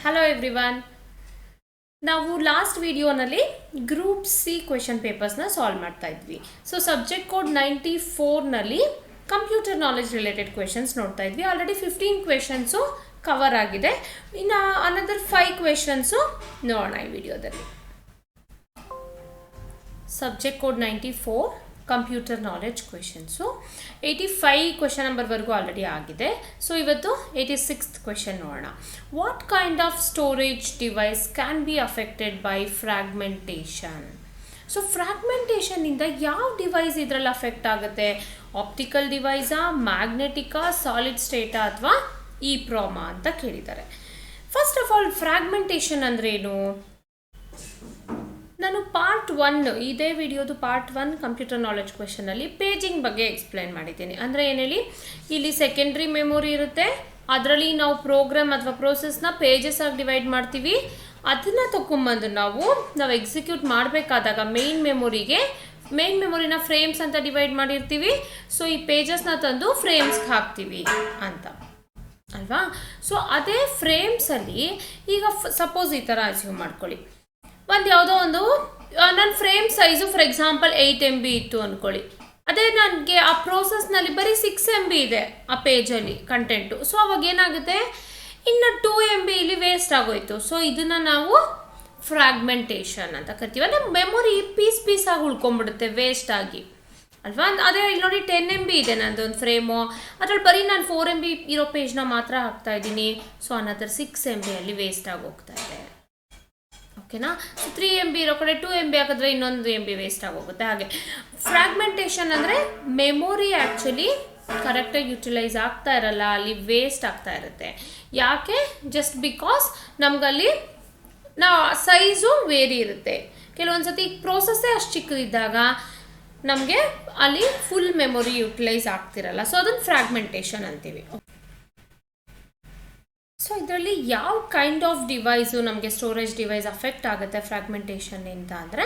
Hello everyone. ನಾವು last ವಿಡಿಯೋನಲ್ಲಿ group C question ಪೇಪರ್ಸ್ನ ಸಾಲ್ವ್ ಮಾಡ್ತಾ ಇದ್ವಿ. ಸೊ ಸಬ್ಜೆಕ್ಟ್ ಕೋಡ್ 94ನಲ್ಲಿ ಕಂಪ್ಯೂಟರ್ ನಾಲೆಜ್ ರಿಲೇಟೆಡ್ ಕ್ವೆಶನ್ಸ್ ನೋಡ್ತಾ ಇದ್ವಿ. ಆಲ್ರೆಡಿ 15 ಕ್ವೆಶನ್ಸು ಕವರ್ ಆಗಿದೆ. ಇನ್ನು ಅನದರ್ 5 ಕ್ವೆಶನ್ಸು ನೋಡೋಣ ಈ ವಿಡಿಯೋದಲ್ಲಿ. Subject code 94 computer knowledge questions 85 question ನಂಬರ್ವರೆಗೂ ಆಲ್ರೆಡಿ ಆಗಿದೆ. ಸೊ ಇವತ್ತು 86th ಕ್ವೆಶನ್ ನೋಡೋಣ. What kind of storage device can be affected by fragmentation? So ಫ್ರಾಗ್ಮೆಂಟೇಷನ್ನಿಂದ ಯಾವ ಡಿವೈಸ್ ಇದರಲ್ಲಿ ಅಫೆಕ್ಟ್ ಆಗುತ್ತೆ? ಆಪ್ಟಿಕಲ್ ಡಿವೈಸಾ, ಮ್ಯಾಗ್ನೆಟಿಕಾ, ಸಾಲಿಡ್ ಸ್ಟೇಟಾ ಅಥವಾ ಇ ಪ್ರಾಮಾ ಅಂತ ಕೇಳಿದ್ದಾರೆ. ಫಸ್ಟ್ ಆಫ್ ಆಲ್ ಫ್ರಾಗ್ಮೆಂಟೇಷನ್ ಅಂದ್ರೇನು? ನಾನು ಪಾರ್ಟ್ 1 ಇದೇ ವಿಡಿಯೋದು ಪಾರ್ಟ್ 1 ಕಂಪ್ಯೂಟರ್ ನಾಲೆಜ್ ಕ್ವೆಶನಲ್ಲಿ ಪೇಜಿಂಗ್ ಬಗ್ಗೆ ಎಕ್ಸ್ಪ್ಲೈನ್ ಮಾಡಿದ್ದೀನಿ. ಅಂದರೆ ಏನು ಹೇಳಿ, ಇಲ್ಲಿ ಸೆಕೆಂಡ್ರಿ ಮೆಮೊರಿ ಇರುತ್ತೆ, ಅದರಲ್ಲಿ ನಾವು ಪ್ರೋಗ್ರಾಮ್ ಅಥವಾ ಪ್ರೋಸೆಸ್ನ ಪೇಜಸ್ ಆಗಿ ಡಿವೈಡ್ ಮಾಡ್ತೀವಿ. ಅದನ್ನು ತೊಗೊಂಬಂದು ನಾವು ಎಕ್ಸಿಕ್ಯೂಟ್ ಮಾಡಬೇಕಾದಾಗ ಮೇನ್ ಮೆಮೊರಿನ ಫ್ರೇಮ್ಸ್ ಅಂತ ಡಿವೈಡ್ ಮಾಡಿರ್ತೀವಿ. ಸೊ ಈ ಪೇಜಸ್ನ ತಂದು ಫ್ರೇಮ್ಸ್ಗೆ ಹಾಕ್ತೀವಿ ಅಂತ ಅಲ್ವಾ. ಸೊ ಅದೇ ಫ್ರೇಮ್ಸಲ್ಲಿ ಈಗ ಸಪೋಸ್ ಈ ಥರ ಅಸ್ಯೂಮ್ ಮಾಡ್ಕೊಳ್ಳಿ, ಯಾವುದೋ ಒಂದು ನನ್ನ frame size for example 8 MB ಇತ್ತು ಅಂದ್ಕೊಳ್ಳಿ. ಅದೇ ನನಗೆ ಆ ಪ್ರೋಸೆಸ್ನಲ್ಲಿ ಬರೀ 6 MB ಇದೆ ಆ ಪೇಜಲ್ಲಿ ಕಂಟೆಂಟು. ಸೊ ಅವಾಗ ಏನಾಗುತ್ತೆ, ಇನ್ನು 2 MB ಇಲ್ಲಿ ವೇಸ್ಟ್ ಆಗೋಯ್ತು. ಸೊ ಇದನ್ನು ನಾವು ಫ್ರಾಗ್ಮೆಂಟೇಷನ್ ಅಂತ ಕರಿತೀವಿ. ಅಂದರೆ ಮೆಮೊರಿ ಪೀಸಾಗಿ ಉಳ್ಕೊಂಡ್ಬಿಡುತ್ತೆ ವೇಸ್ಟ್ ಆಗಿ ಅಲ್ವಾ. ಅದೇ ಇಲ್ಲಿ ನೋಡಿ 10 MB ಇದೆ ನನ್ನದೊಂದು ಫ್ರೇಮು, ಅದರಲ್ಲಿ ಬರೀ ನಾನು 4 MB ಇರೋ ಪೇಜ್ನ ಮಾತ್ರ ಹಾಕ್ತಾ ಇದ್ದೀನಿ. ಸೊ ಅನದರ್ 6 MB ಅಲ್ಲಿ ವೇಸ್ಟ್ ಆಗಿ ಹೋಗ್ತಾ ಇದೆ. ಓಕೆನಾ. 3 MB ಇರೋ ಕಡೆ 2 MB ಹಾಕಿದ್ರೆ ಇನ್ನೊಂದು MB ವೇಸ್ಟ್ ಆಗೋಗುತ್ತೆ. ಹಾಗೆ ಫ್ರಾಗ್ಮೆಂಟೇಷನ್ ಅಂದರೆ ಮೆಮೊರಿ ಆ್ಯಕ್ಚುಲಿ ಕರೆಕ್ಟಾಗಿ ಯುಟಿಲೈಸ್ ಆಗ್ತಾ ಇರಲ್ಲ, ಅಲ್ಲಿ ವೇಸ್ಟ್ ಆಗ್ತಾ ಇರುತ್ತೆ. ಯಾಕೆ? ಜಸ್ಟ್ ಬಿಕಾಸ್ ನಮಗಲ್ಲಿ ಸೈಜು ವೇರಿ ಇರುತ್ತೆ. ಕೆಲವೊಂದು ಸತಿ ಪ್ರೋಸೆಸ್ಸೇ ಅಷ್ಟು ಚಿಕ್ಕದಿದ್ದಾಗ ನಮಗೆ ಅಲ್ಲಿ ಫುಲ್ ಮೆಮೊರಿ ಯುಟಿಲೈಸ್ ಆಗ್ತಿರಲ್ಲ. ಸೊ ಅದನ್ನು ಫ್ರಾಗ್ಮೆಂಟೇಷನ್ ಅಂತೀವಿ. ಸೊ ಇದರಲ್ಲಿ ಯಾವ ಕೈಂಡ್ ಆಫ್ ಡಿವೈಸು ನಮಗೆ ಸ್ಟೋರೇಜ್ ಡಿವೈಸ್ ಅಫೆಕ್ಟ್ ಆಗುತ್ತೆ ಫ್ರಾಗ್ಮೆಂಟೇಷನ್ನಿಂದ ಅಂದರೆ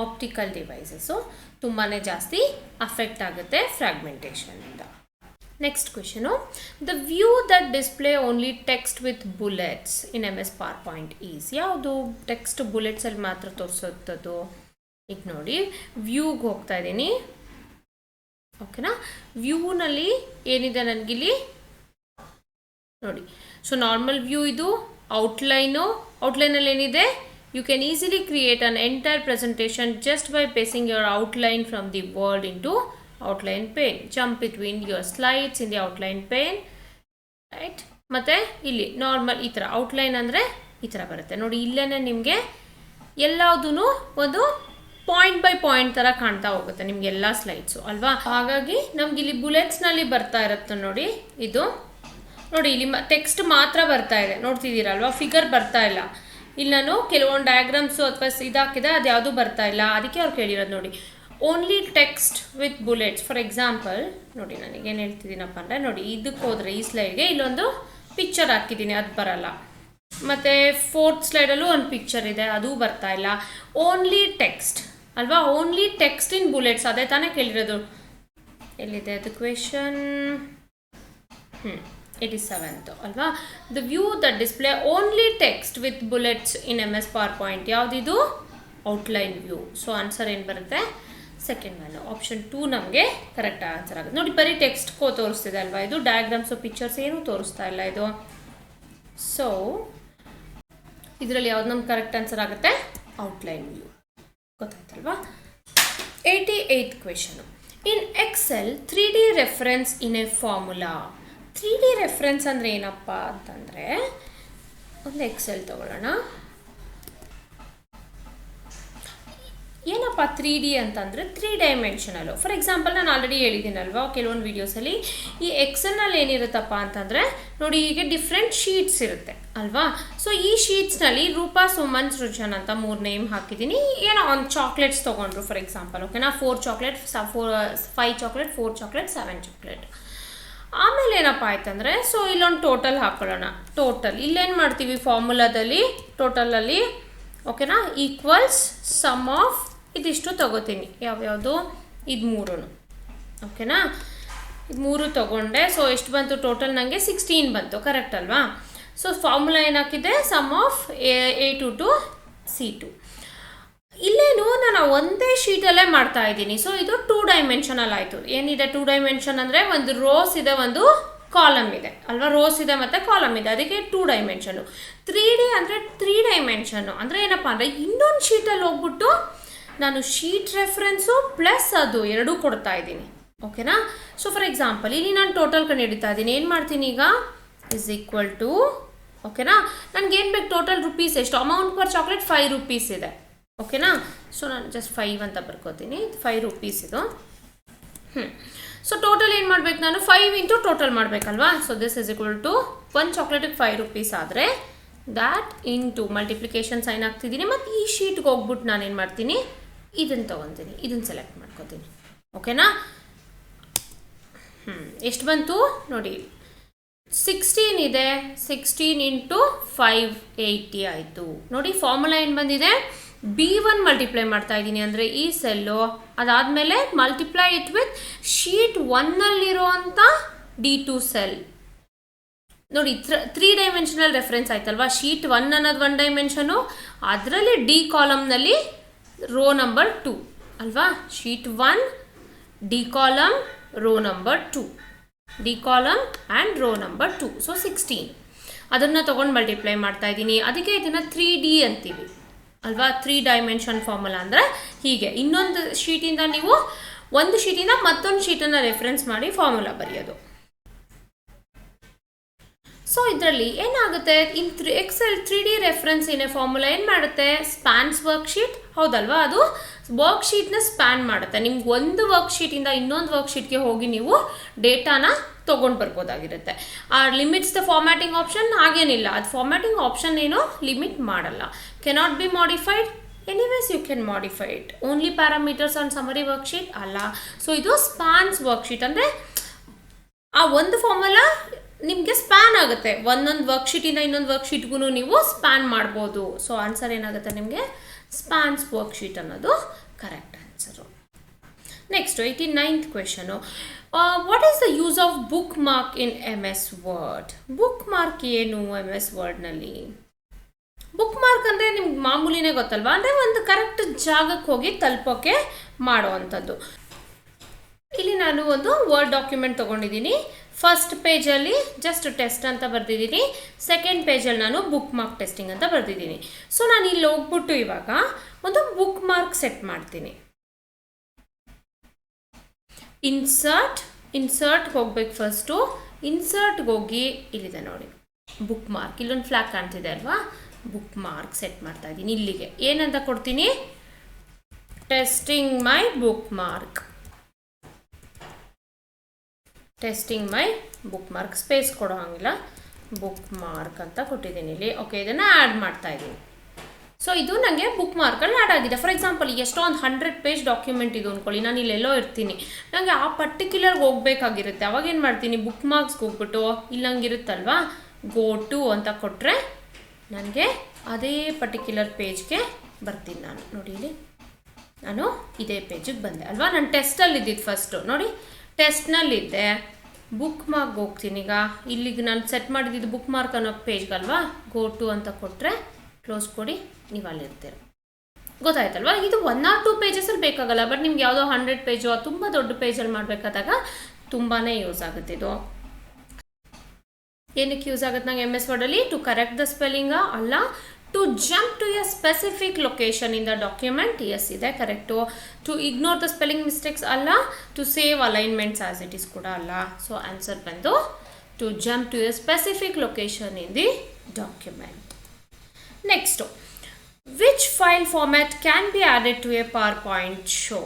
ಆಪ್ಟಿಕಲ್ ಡಿವೈಸಸ್ಸು ತುಂಬಾ ಜಾಸ್ತಿ ಅಫೆಕ್ಟ್ ಆಗುತ್ತೆ ಫ್ರಾಗ್ಮೆಂಟೇಷನ್ನಿಂದ. Next question, the view that display only text with bullets in MS PowerPoint is. ಯಾವುದು ಟೆಕ್ಸ್ಟ್ ಬುಲೆಟ್ಸಲ್ಲಿ ಮಾತ್ರ ತೋರಿಸೋದು? ಈಗ ನೋಡಿ ವ್ಯೂಗೆ ಹೋಗ್ತಾ ಇದ್ದೀನಿ. ಓಕೆನಾ. ವ್ಯೂನಲ್ಲಿ ಏನಿದೆ ನನಗಿಲ್ಲಿ ನೋಡಿ. ಸೊ ನಾರ್ಮಲ್ ವ್ಯೂ ಇದು ಔಟ್ಲೈನಲ್ಲಿ ಏನಿದೆ, you can easily create an entire presentation just by pasting your outline from the Word into outline pane. Jump between your slides in the outline pane, right. ಮತ್ತು ಇಲ್ಲಿ normal ಈ ಥರ outline ಅಂದರೆ ಈ ಥರ ಬರುತ್ತೆ ನೋಡಿ. ಇಲ್ಲೇ ನಿಮಗೆ ಎಲ್ಲದೂ ಒಂದು ಪಾಯಿಂಟ್ ಬೈ ಪಾಯಿಂಟ್ ಥರ ಕಾಣ್ತಾ ಹೋಗುತ್ತೆ ನಿಮಗೆ ಎಲ್ಲ ಸ್ಲೈಡ್ಸು ಅಲ್ವಾ. ಹಾಗಾಗಿ ನಮ್ಗೆ ಇಲ್ಲಿ ಬುಲೆಟ್ಸ್ನಲ್ಲಿ ಬರ್ತಾ ಇರುತ್ತೆ ನೋಡಿ. ಇದು ನೋಡಿ ಇಲ್ಲಿ ಟೆಕ್ಸ್ಟ್ ಮಾತ್ರ ಬರ್ತಾ ಇದೆ, ನೋಡ್ತಿದ್ದೀರಲ್ವಾ, ಫಿಗರ್ ಬರ್ತಾ ಇಲ್ಲ. ಇಲ್ಲಿ ನಾನು ಕೆಲವೊಂದು ಡಯಾಗ್ರಾಮ್ಸು ಅಥವಾ ಇದಾಕಿದೆ, ಅದು ಯಾವುದೂ ಬರ್ತಾ ಇಲ್ಲ. ಅದಕ್ಕೆ ಅವ್ರು ಕೇಳಿರೋದು ನೋಡಿ only text with bullets. For example ನೋಡಿ ನನಗೇನು ಹೇಳ್ತಿದ್ದೀನಪ್ಪ ಅಂದರೆ ನೋಡಿ, ಇದಕ್ಕೆ ಹೋದರೆ ಈ ಸ್ಲೈಡ್ಗೆ ಇಲ್ಲೊಂದು ಪಿಕ್ಚರ್ ಹಾಕಿದ್ದೀನಿ, ಅದು ಬರಲ್ಲ. ಮತ್ತು 4th ಸ್ಲೈಡಲ್ಲೂ ಒಂದು ಪಿಕ್ಚರ್ ಇದೆ, ಅದೂ ಬರ್ತಾ ಇಲ್ಲ. ಓನ್ಲಿ ಟೆಕ್ಸ್ಟ್ ಅಲ್ವಾ, ಓನ್ಲಿ ಟೆಕ್ಸ್ಟ್ ಇನ್ ಬುಲೆಟ್ಸ್, ಅದೇ ತಾನೇ ಕೇಳಿರೋದು. ಎಲ್ಲಿದೆ ಅದು ಕ್ವೆಶನ್? 87th ಅಲ್ವಾ. The view that display only text with bullets in MS PowerPoint ಯಾವುದಿದು? Outline view. ಸೊ ಆನ್ಸರ್ ಏನು ಬರುತ್ತೆ? ಸೆಕೆಂಡ್ ಒನ್, ಆಪ್ಷನ್ 2 ನಮಗೆ ಕರೆಕ್ಟ್ ಆನ್ಸರ್ ಆಗುತ್ತೆ. ನೋಡಿ ಬರೀ ಟೆಕ್ಸ್ಟ್ ತೋರಿಸ್ತಿದೆ ಅಲ್ವಾ, ಇದು ಡಯಾಗ್ರಾಮ್ಸು ಪಿಕ್ಚರ್ಸ್ ಏನೂ ತೋರಿಸ್ತಾ ಇಲ್ಲ ಇದು. ಸೊ ಇದರಲ್ಲಿ ಯಾವ್ದು ನಮ್ಗೆ ಕರೆಕ್ಟ್ ಆನ್ಸರ್ ಆಗುತ್ತೆ? Outline view. ಗೊತ್ತಾಯ್ತಲ್ವಾ. 88th question, in Excel 3D reference in a formula. 3D reference ಅಂದರೆ ಏನಪ್ಪ ಅಂತಂದರೆ, ಒಂದು ಎಕ್ಸೆಲ್ ತಗೊಳ್ಳೋಣ. ಏನಪ್ಪ 3D ಅಂತಂದರೆ 3 ಡೈಮೆನ್ಷನಲ್ಲು. ಫಾರ್ ಎಕ್ಸಾಂಪಲ್ ನಾನು ಆಲ್ರೆಡಿ ಹೇಳಿದ್ದೀನಲ್ವಾ ಕೆಲವೊಂದು ವೀಡಿಯೋಸಲ್ಲಿ, ಈ ಎಕ್ಸೆಲ್ನಲ್ಲಿ ಏನಿರುತ್ತಪ್ಪ ಅಂತಂದರೆ ನೋಡಿ, ಹೀಗೆ ಡಿಫ್ರೆಂಟ್ ಶೀಟ್ಸ್ ಇರುತ್ತೆ ಅಲ್ವಾ. ಸೊ ಈ ಶೀಟ್ಸ್ನಲ್ಲಿ ರೂಪಾ, ಸುಮನ್, ಸೃಜನ್ ಅಂತ 3 ನೇಮ್ ಹಾಕಿದ್ದೀನಿ. ಏನೋ ಒಂದು ಚಾಕ್ಲೇಟ್ಸ್ ತೊಗೊಂಡ್ರು ಫಾರ್ ಎಕ್ಸಾಂಪಲ್. ಓಕೆನಾ. 4 ಚಾಕ್ಲೇಟ್, 5 ಚಾಕ್ಲೇಟ್, 4 ಚಾಕ್ಲೇಟ್, 7 ಚಾಕ್ಲೇಟ್. ಆಮೇಲೆ ಏನಪ್ಪ ಆಯ್ತಂದರೆ, ಸೊ ಇಲ್ಲೊಂದು ಟೋಟಲ್ ಹಾಕೊಳ್ಳೋಣ. ಟೋಟಲ್ ಇಲ್ಲೇನು ಮಾಡ್ತೀವಿ ಫಾರ್ಮುಲಾದಲ್ಲಿ, ಟೋಟಲಲ್ಲಿ ಓಕೆನಾ, ಈಕ್ವಲ್ಸ್ ಸಮ್ ಆಫ್ ಇದಿಷ್ಟು ತಗೋತೀನಿ. ಯಾವ್ಯಾವುದು? ಇದು 3 ಓಕೆನಾ. ಇದು 3 ತೊಗೊಂಡೆ. ಸೊ ಎಷ್ಟು ಬಂತು ಟೋಟಲ್? ನನಗೆ 16 ಬಂತು, ಕರೆಕ್ಟ್ ಅಲ್ವಾ. ಸೊ ಫಾರ್ಮುಲಾ ಏನಾಕಿದೆ, sum of A2 to C2. ಇಲ್ಲೇನು ನಾನು ಒಂದೇ ಶೀಟಲ್ಲೇ ಮಾಡ್ತಾ ಇದ್ದೀನಿ. ಸೊ ಇದು 2 ಡೈಮೆನ್ಷನಲ್ ಆಯಿತು. ಏನಿದೆ 2 ಡೈಮೆನ್ಷನ್ ಅಂದರೆ ಒಂದು ರೋಸ್ ಇದೆ, ಒಂದು ಕಾಲಮ್ ಇದೆ ಅಲ್ವಾ. ರೋಸ್ ಇದೆ ಮತ್ತು ಕಾಲಮ್ ಇದೆ, ಅದಕ್ಕೆ 2 ಡೈಮೆನ್ಷನು. 3D ಅಂದರೆ 3 ಡೈಮೆನ್ಷನ್ನು ಅಂದರೆ ಏನಪ್ಪ ಅಂದರೆ ಇನ್ನೊಂದು ಶೀಟಲ್ಲಿ ಹೋಗ್ಬಿಟ್ಟು ನಾನು ಶೀಟ್ ರೆಫರೆನ್ಸು ಪ್ಲಸ್ ಅದು ಎರಡೂ ಕೊಡ್ತಾ ಇದ್ದೀನಿ. ಓಕೆನಾ. ಸೊ ಫಾರ್ ಎಕ್ಸಾಂಪಲ್ ಇಲ್ಲಿ ನಾನು ಟೋಟಲ್ ಕಂಡುಹಿಡಿತಾ ಇದ್ದೀನಿ. ಏನು ಮಾಡ್ತೀನಿ ಈಗ, ಇಸ್ ಈಕ್ವಲ್ ಟು, ಓಕೆನಾ, ನನಗೇನು ಬೇಕು ಟೋಟಲ್ ರುಪೀಸ್ ಎಷ್ಟು, ಅಮೌಂಟ್ ಪರ್ ಚಾಕ್ಲೇಟ್ 5 ರೂಪೀಸ್ ಇದೆ. ಓಕೆನಾ. ಸೊ ನಾನು ಜಸ್ಟ್ 5 ಅಂತ ಬರ್ಕೋತೀನಿ, 5 ರೂಪೀಸ್ ಇದು. ಸೊ ಟೋಟಲ್ ಏನು ಮಾಡಬೇಕು ನಾನು, 5 ಇಂಟು ಟೋಟಲ್ ಮಾಡಬೇಕಲ್ವಾ. So this is equal to ಒಂದು ಚಾಕ್ಲೇಟಿಗೆ 5 ರೂಪೀಸ್ ಆದರೆ ದ್ಯಾಟ್ ಇಂಟು ಮಲ್ಟಿಪ್ಲಿಕೇಶನ್ ಸೈನ್ ಹಾಕ್ತಿದ್ದೀನಿ. ಮತ್ತು ಈ ಶೀಟ್ಗೆ ಹೋಗ್ಬಿಟ್ಟು ನಾನು ಏನು ಮಾಡ್ತೀನಿ, ಇದನ್ನು ತೊಗೊತೀನಿ, ಇದನ್ನು ಸೆಲೆಕ್ಟ್ ಮಾಡ್ಕೋತೀನಿ. ಓಕೆನಾ. ಎಷ್ಟು ಬಂತು ನೋಡಿ, 16 ಇದೆ, 16 ಇಂಟು 580 ಆಯಿತು. ನೋಡಿ ಫಾರ್ಮುಲಾ ಏನು ಬಂದಿದೆ, B1 ಮಲ್ಟಿಪ್ಲೈ ಮಾಡ್ತಾ ಇದ್ದೀನಿ ಅಂದರೆ ಈ ಸೆಲ್ಲು, ಅದಾದಮೇಲೆ ಮಲ್ಟಿಪ್ಲೈ ಇಟ್ ವಿತ್ ಶೀಟ್ 1ನಲ್ಲಿರುವಂಥ D2 ಸೆಲ್. ನೋಡಿ 3 ಡೈಮೆನ್ಷನಲ್ ರೆಫರೆನ್ಸ್ ಆಯ್ತಲ್ವಾ. ಶೀಟ್ 1 ಅನ್ನೋದು 1 ಡೈಮೆನ್ಷನು, ಅದರಲ್ಲಿ D ಕಾಲಮ್ನಲ್ಲಿ ರೋ ನಂಬರ್ 2 ಅಲ್ವಾ. Sheet 1 D column row number 2, D column and row number 2. So 16 ಅದನ್ನು ತೊಗೊಂಡು ಮಲ್ಟಿಪ್ಲೈ ಮಾಡ್ತಾ ಇದ್ದೀನಿ. ಅದಕ್ಕೆ ಇದನ್ನು 3D ಅಂತೀವಿ ಅಲ್ವಾ. 3 ಡೈಮೆನ್ಷನ್ ಫಾರ್ಮುಲಾ ಅಂದರೆ ಹೀಗೆ ಇನ್ನೊಂದು ಶೀಟಿಂದ ನೀವು ಒಂದು ಶೀಟಿಂದ ಮತ್ತೊಂದು ಶೀಟನ್ನು ರೆಫರೆನ್ಸ್ ಮಾಡಿ ಫಾರ್ಮುಲಾ ಬರೆಯೋದು. ಸೊ ಇದರಲ್ಲಿ ಏನಾಗುತ್ತೆ, ಇನ್ ಎಕ್ಸೆಲ್ 3D ರೆಫರೆನ್ಸ್ ಏನೇ ಫಾರ್ಮುಲಾ ಏನು ಮಾಡುತ್ತೆ, ಸ್ಪ್ಯಾನ್ಸ್ ವರ್ಕ್ಶೀಟ್ ಹೌದಲ್ವಾ. ಅದು ವರ್ಕ್ಶೀಟ್ನ ಸ್ಪ್ಯಾನ್ ಮಾಡುತ್ತೆ. ನಿಮ್ಗೆ ಒಂದು ವರ್ಕ್ಶೀಟಿಂದ ಇನ್ನೊಂದು ವರ್ಕ್ಶೀಟ್ಗೆ ಹೋಗಿ ನೀವು ಡೇಟಾನ ತೊಗೊಂಡು ಬರ್ಬೋದಾಗಿರುತ್ತೆ. ಆ ಲಿಮಿಟ್ಸ್ ದ ಫಾರ್ಮ್ಯಾಟಿಂಗ್ ಆಪ್ಷನ್ ಹಾಗೇನಿಲ್ಲ, ಅದು ಫಾರ್ಮ್ಯಾಟಿಂಗ್ ಆಪ್ಷನ್ ಏನೋ ಲಿಮಿಟ್ ಮಾಡಲ್ಲ. Cannot be modified, anyways you can modify it. Only parameters on summary worksheet ಅಲ್ಲ. ಸೊ ಇದು ಸ್ಪ್ಯಾನ್ಸ್ ವರ್ಕ್ಶೀಟ್ ಅಂದರೆ ಆ ಒಂದು ಫಾರ್ಮುಲಾ ನಿಮಗೆ ಸ್ಪ್ಯಾನ್ ಆಗುತ್ತೆ. ಒಂದೊಂದು ವರ್ಕ್ಶೀಟಿಂದ ಇನ್ನೊಂದು ವರ್ಕ್ಶೀಟ್ಗೂ ನೀವು ಸ್ಪ್ಯಾನ್ ಮಾಡ್ಬೋದು. ಸೊ ಆನ್ಸರ್ ಏನಾಗುತ್ತೆ ನಿಮಗೆ, ಸ್ಪ್ಯಾನ್ಸ್ ವರ್ಕ್ಶೀಟ್ ಅನ್ನೋದು correct answer. Next 89th question, what is the use of book mark in MS word. Book mark ಏನು MS ವರ್ಡ್ನಲ್ಲಿ? ಬುಕ್ ಮಾರ್ಕ್ ಅಂದರೆ ನಿಮ್ಗೆ ಮಾಮೂಲಿನೇ ಗೊತ್ತಲ್ವಾ, ಅಂದರೆ ಒಂದು ಕರೆಕ್ಟ್ ಜಾಗಕ್ಕೆ ಹೋಗಿ ತಲುಪೋಕ್ಕೆ ಮಾಡುವಂಥದ್ದು. ಇಲ್ಲಿ ನಾನು ಒಂದು ವರ್ಡ್ ಡಾಕ್ಯುಮೆಂಟ್ ತೊಗೊಂಡಿದ್ದೀನಿ. ಫಸ್ಟ್ ಪೇಜಲ್ಲಿ ಜಸ್ಟ್ ಟೆಸ್ಟ್ ಅಂತ ಬರೆದಿದ್ದೀನಿ, ಸೆಕೆಂಡ್ ಪೇಜಲ್ಲಿ ನಾನು ಬುಕ್ ಮಾರ್ಕ್ ಟೆಸ್ಟಿಂಗ್ ಅಂತ ಬರೆದಿದ್ದೀನಿ. ಸೊ ನಾನು ಇಲ್ಲಿ ಹೋಗ್ಬಿಟ್ಟು ಇವಾಗ ಒಂದು ಬುಕ್ ಮಾರ್ಕ್ ಸೆಟ್ ಮಾಡ್ತೀನಿ. ಇನ್ಸರ್ಟ್ಗೆ ಹೋಗ್ಬೇಕು. ಫಸ್ಟು ಇನ್ಸರ್ಟ್ಗೆ ಹೋಗಿ ಇಲ್ಲಿದೆ ನೋಡಿ ಬುಕ್ ಮಾರ್ಕ್, ಇಲ್ಲೊಂದು ಫ್ಲಾಗ್ ಕಾಣ್ತಿದೆ ಅಲ್ವಾ, ಬುಕ್ ಮಾರ್ಕ್ ಸೆಟ್ ಮಾಡ್ತಾ ಇದ್ದೀನಿ. ಇಲ್ಲಿಗೆ ಏನಂತ ಕೊಡ್ತೀನಿ, testing my book mark, testing my book mark, space ಕೊಡೋ ಹಂಗಿಲ್ಲ, ಬುಕ್ ಮಾರ್ಕ್ ಅಂತ ಕೊಟ್ಟಿದ್ದೀನಿ ಇಲ್ಲಿ. ಓಕೆ, ಇದನ್ನು ಆ್ಯಡ್ ಮಾಡ್ತಾ ಇದ್ದೀನಿ. ಸೊ ಇದು ನನಗೆ ಬುಕ್ ಮಾರ್ಕಲ್ಲಿ ಆ್ಯಡ್ ಆಗಿದೆ. ಫಾರ್ ಎಕ್ಸಾಂಪಲ್ ಎಷ್ಟೋ ಒಂದು 100 ಪೇಜ್ ಡಾಕ್ಯುಮೆಂಟ್ ಇದು ಅಂದ್ಕೊಳ್ಳಿ, ನಾನು ಇಲ್ಲೆಲ್ಲೋ ಇರ್ತೀನಿ, ನನಗೆ ಆ ಪರ್ಟಿಕ್ಯುಲರ್ಗೆ ಹೋಗ್ಬೇಕಾಗಿರುತ್ತೆ. ಅವಾಗ ಏನು ಮಾಡ್ತೀನಿ, ಬುಕ್ ಮಾರ್ಕ್ಸ್ಗೆ ಹೋಗ್ಬಿಟ್ಟು ಇಲ್ಲಂಗಿರುತ್ತಲ್ವಾ, ಗೋ ಟು ಅಂತ ಕೊಟ್ಟರೆ ನನಗೆ ಅದೇ ಪರ್ಟಿಕ್ಯುಲರ್ ಪೇಜ್ಗೆ ಬರ್ತೀನಿ ನಾನು. ನೋಡಿ ಇಲ್ಲಿ ನಾನು ಇದೇ ಪೇಜಿಗೆ ಬಂದೆ ಅಲ್ವಾ. ನಾನು ಟೆಸ್ಟಲ್ಲಿ ಇದ್ದಿದ್ದು ಫಸ್ಟು ನೋಡಿ, ಟೆಸ್ಟ್ನಲ್ಲಿದ್ದೆ, ಬುಕ್ ಮಾರ್ಕ್ ಹೋಗ್ತೀನಿ. ಈಗ ಇಲ್ಲಿಗೆ ನಾನು ಸೆಟ್ ಮಾಡಿದ್ದು ಬುಕ್ ಮಾರ್ಕ್ ಅನ್ನೋ ಪೇಜ್ಗಲ್ವಾ, ಗೋ ಟು ಅಂತ ಕೊಟ್ಟರೆ ಕ್ಲೋಸ್ ಕೊಡಿ, ನೀವು ಅಲ್ಲಿರ್ತೀರ. ಗೊತ್ತಾಯ್ತಲ್ವಾ. ಇದು 1 or 2 ಪೇಜಸಲ್ಲಿ ಬೇಕಾಗಲ್ಲ, ಬಟ್ ನಿಮ್ಗೆ ಯಾವುದೋ 100 ಪೇಜು ತುಂಬ ದೊಡ್ಡ ಪೇಜಲ್ಲಿ ಮಾಡಬೇಕಾದಾಗ ತುಂಬಾ ಯೂಸ್ ಆಗುತ್ತೆ ಇದು. ಏನಕ್ಕೆ ಯೂಸ್ ಆಗುತ್ತೆ ನಂಗೆ MS ವರ್ಡಲ್ಲಿ, ಟು ಕರೆಕ್ಟ್ ದ ಸ್ಪೆಲ್ಲಿಂಗ ಅಲ್ಲ, to jump to a specific location in the document, yes ಇದೆ correct. To ignore the spelling mistakes ಅಲ್ಲ, to save alignments as it is ಕೂಡ ಅಲ್ಲ. ಸೊ ಆನ್ಸರ್ ಬಂದು to jump to a specific location in the document. Next, which file format can be added to a PowerPoint show.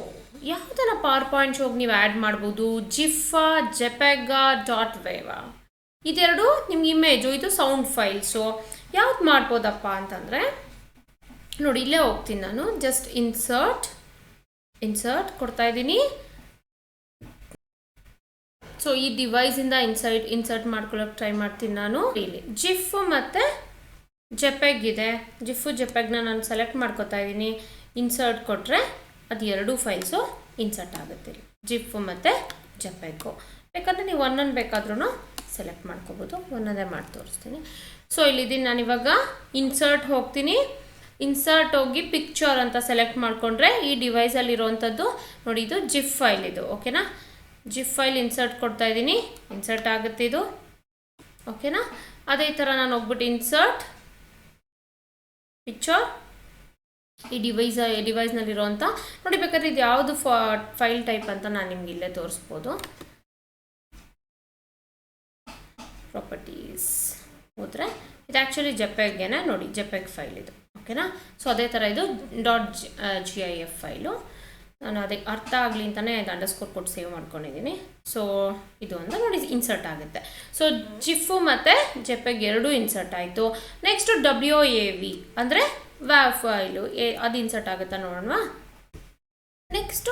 ಯಾವುದನ್ನ PowerPoint ಶೋಗೆ ನೀವು add ಮಾಡ್ಬೋದು, ಜಿಫಾ, ಜೆಪೆಗಾ, .wav. ಇದೆರಡು ನಿಮ್ಗೆ image, ಇದು ಸೌಂಡ್ ಫೈಲ್ಸು. ಯಾವ್ದು ಮಾಡ್ಬೋದಪ್ಪ ಅಂತಂದರೆ ನೋಡಿ, ಇಲ್ಲೇ ಹೋಗ್ತೀನಿ ನಾನು, ಜಸ್ಟ್ ಇನ್ಸರ್ಟ್ ಕೊಡ್ತಾ ಇದ್ದೀನಿ. ಸೊ ಈ ಡಿವೈಸಿಂದ ಇನ್ಸರ್ಟ್ ಮಾಡ್ಕೊಳ್ಳೋಕೆ ಟ್ರೈ ಮಾಡ್ತೀನಿ ನಾನು. ಇಲ್ಲಿ ಜಿಫ್ ಮತ್ತು ಜೆಪೆಗ್ ಇದೆ, ಜೆಪೆಗ್ನ ನಾನು ಸೆಲೆಕ್ಟ್ ಮಾಡ್ಕೊತಾ ಇದ್ದೀನಿ. ಇನ್ಸರ್ಟ್ ಕೊಟ್ಟರೆ ಅದು ಎರಡೂ ಫೈಲ್ಸು ಇನ್ಸರ್ಟ್ ಆಗುತ್ತೆ, ಜಿಫ್ ಮತ್ತು ಜೆಪೆಗ್ಗು. ಬೇಕಾದರೆ ನೀವು ಒಂದೊಂದು ಬೇಕಾದ್ರೂ ಸೆಲೆಕ್ಟ್ ಮಾಡ್ಕೋಬೋದು, ಒಂದೊಂದೇ ಮಾಡಿ ತೋರಿಸ್ತೀನಿ. ಸೊ ಇಲ್ಲಿದ್ದೀನಿ ನಾನಿವಾಗ ಇನ್ಸರ್ಟ್ ಹೋಗ್ತೀನಿ. ಇನ್ಸರ್ಟ್ ಹೋಗಿ ಪಿಕ್ಚರ್ ಅಂತ ಸೆಲೆಕ್ಟ್ ಮಾಡಿಕೊಂಡ್ರೆ ಈ ಡಿವೈಸಲ್ಲಿರೋವಂಥದ್ದು ನೋಡಿ, ಇದು ಜಿಫ್ ಫೈಲ್ ಇದು. ಓಕೆನಾ, ಜಿಫ್ ಫೈಲ್ ಇನ್ಸರ್ಟ್ ಕೊಡ್ತಾ ಇದ್ದೀನಿ, ಇನ್ಸರ್ಟ್ ಆಗುತ್ತೆ ಇದು. ಓಕೆನಾ, ಅದೇ ಥರ ನಾನು ಹೋಗ್ಬಿಟ್ಟು ಇನ್ಸರ್ಟ್ ಪಿಕ್ಚರ್ ಈ ಡಿವೈಸ್ನಲ್ಲಿರೋಂಥ ನೋಡಿ, ಬೇಕಾದ್ರೆ ಇದು ಯಾವುದು ಫೈಲ್ ಟೈಪ್ ಅಂತ ನಾನು ನಿಮ್ಗೆ ಇಲ್ಲೇ ತೋರಿಸ್ಬೋದು. ಪ್ರಾಪರ್ಟೀಸ್ ಹೋದರೆ ಇದು ಆ್ಯಕ್ಚುಲಿ ಜೆಪೆಗ್ಗೆನೆ ನೋಡಿ, ಜೆಪೆಗ್ ಫೈಲ್ ಇದು. ಓಕೆನಾ, ಸೊ ಅದೇ ಥರ ಇದು .gif ಫೈಲು. ನಾನು ಅದಕ್ಕೆ ಅರ್ಥ ಆಗಲಿ ಅಂತಲೇ ಇದು ಅಂಡರ್ಸ್ಕೋರ್ ಕೊಟ್ಟು ಸೇವ್ ಮಾಡ್ಕೊಂಡಿದ್ದೀನಿ. ಸೊ ಇದು ಅಂತ ನೋಡಿ ಇನ್ಸರ್ಟ್ ಆಗುತ್ತೆ. ಸೊ ಜಿಫು ಮತ್ತು ಜೆಪೆಗ್ ಎರಡೂ ಇನ್ಸರ್ಟ್ ಆಯಿತು. ನೆಕ್ಸ್ಟು WAV ಅಂದರೆ ವ್ಯಾವ್ ಫೈಲು, ಅದು ಇನ್ಸರ್ಟ್ ಆಗುತ್ತಾ ನೋಡೋಣ. ನೆಕ್ಸ್ಟು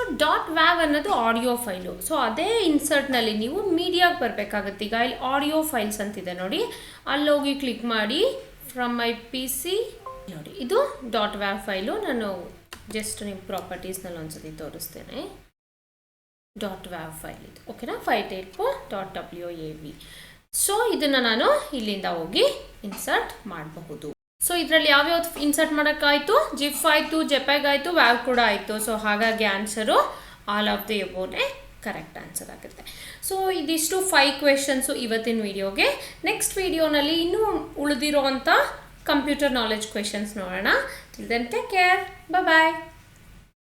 .wav ಅನ್ನೋದು ಆಡಿಯೋ ಫೈಲು. ಸೊ ಅದೇ ಇನ್ಸರ್ಟ್ನಲ್ಲಿ ನೀವು ಮೀಡಿಯಾಗೆ ಬರಬೇಕಾಗುತ್ತೆ. ಈಗ ಇಲ್ಲಿ ಆಡಿಯೋ ಫೈಲ್ಸ್ ಅಂತಿದೆ ನೋಡಿ, ಅಲ್ಲೋಗಿ ಕ್ಲಿಕ್ ಮಾಡಿ ಫ್ರಮ್ ಮೈ PC ನೋಡಿ, ಇದು .wav ಫೈಲು. ನಾನು ಜಸ್ಟ್ ನಿಮ್ಮ ಪ್ರಾಪರ್ಟೀಸ್ನಲ್ಲಿ ಒಂದ್ಸತಿ ತೋರಿಸ್ತೇನೆ. .wav ಫೈಲ್ ಇದು. ಓಕೆನಾ, 584.wav. ಸೊ ಇದನ್ನು ನಾನು ಇಲ್ಲಿಂದ ಹೋಗಿ ಇನ್ಸರ್ಟ್ ಮಾಡಬಹುದು. ಸೊ ಇದರಲ್ಲಿ ಯಾವ್ಯಾವ್ದು ಇನ್ಸರ್ಟ್ ಮಾಡೋಕ್ಕಾಯಿತು, ಜಿಫ್ ಆಯಿತು, ಜೆಪೆಗ್ ಆಯಿತು, ವ್ಯಾವ್ ಕೂಡ ಆಯಿತು. ಸೊ ಹಾಗಾಗಿ answer all of the above correct answer ಆಗುತ್ತೆ. ಸೊ ಇದಿಷ್ಟು 5 ಕ್ವೆಶನ್ಸು ಇವತ್ತಿನ ವಿಡಿಯೋಗೆ. ನೆಕ್ಸ್ಟ್ ವಿಡಿಯೋನಲ್ಲಿ ಇನ್ನೂ ಉಳಿದಿರೋವಂಥ ಕಂಪ್ಯೂಟರ್ ನಾಲೆಡ್ಜ್ ಕ್ವೆಶನ್ಸ್ ನೋಡೋಣ. ಟಿಲ್ ದೆನ್ ಟೇಕ್ ಕೇರ್, ಬಾಯ್.